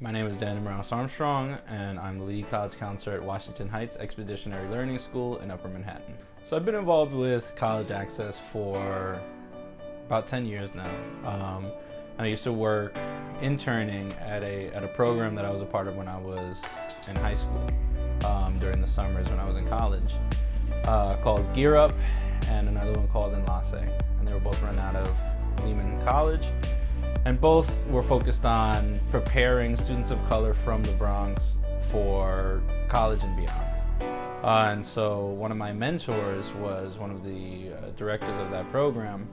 My name is Dan Morales Armstrong, and I'm the lead college counselor at Washington Heights Expeditionary Learning School in Upper Manhattan. So I've been involved with college access for about 10 years now. I used to work interning at a program that I was a part of when I was in high school, during the summers when I was in college, called Gear Up, and another one called Enlace. And they were both run out of Lehman College. And both were focused on preparing students of color from the Bronx for college and beyond. And so one of my mentors was one of the directors of that program.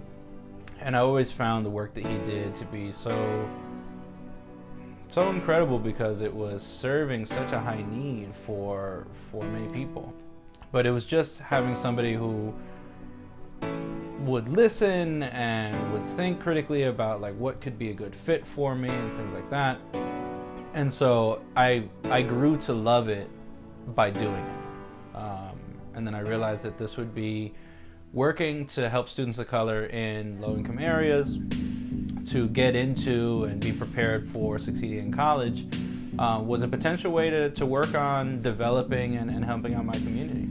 And I always found the work that he did to be so incredible because it was serving such a high need for many people. But it was just having somebody who would listen and would think critically about like what could be a good fit for me and things like that. And so I grew to love it by doing it. And then I realized that this would be working to help students of color in low-income areas to get into and be prepared for succeeding in college was a potential way to work on developing and helping out my community.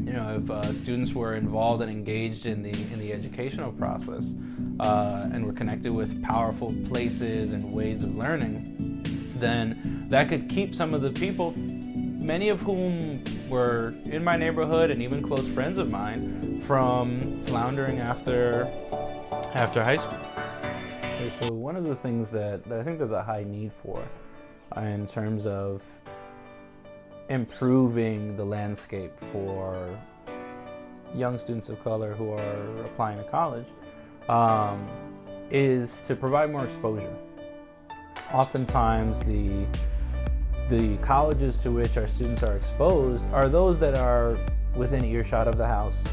You know, if students were involved and engaged in the educational process and were connected with powerful places and ways of learning, then that could keep some of the people, many of whom were in my neighborhood and even close friends of mine, from floundering after high school. Okay, so one of the things that I think there's a high need for in terms of improving the landscape for young students of color who are applying to college is to provide more exposure. Oftentimes the colleges to which our students are exposed are those that are within earshot of the house,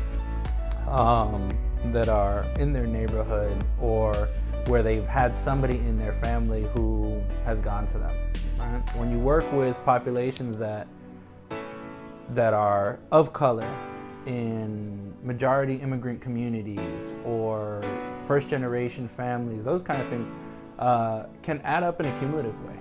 that are in their neighborhood, or where they've had somebody in their family who has gone to them. Right? When you work with populations that are of color in majority immigrant communities or first generation families, those kind of things can add up in a cumulative way.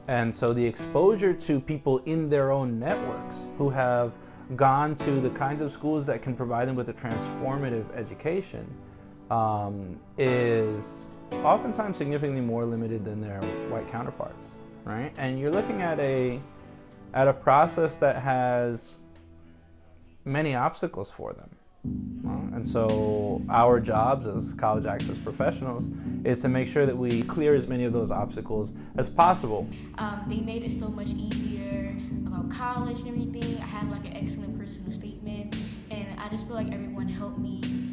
And so the exposure to people in their own networks who have gone to the kinds of schools that can provide them with a transformative education is oftentimes significantly more limited than their white counterparts, right? And you're looking at a process that has many obstacles for them. And so our jobs as college access professionals is to make sure that we clear as many of those obstacles as possible. They made it so much easier about college and everything. I have like an excellent personal statement, and I just feel like everyone helped me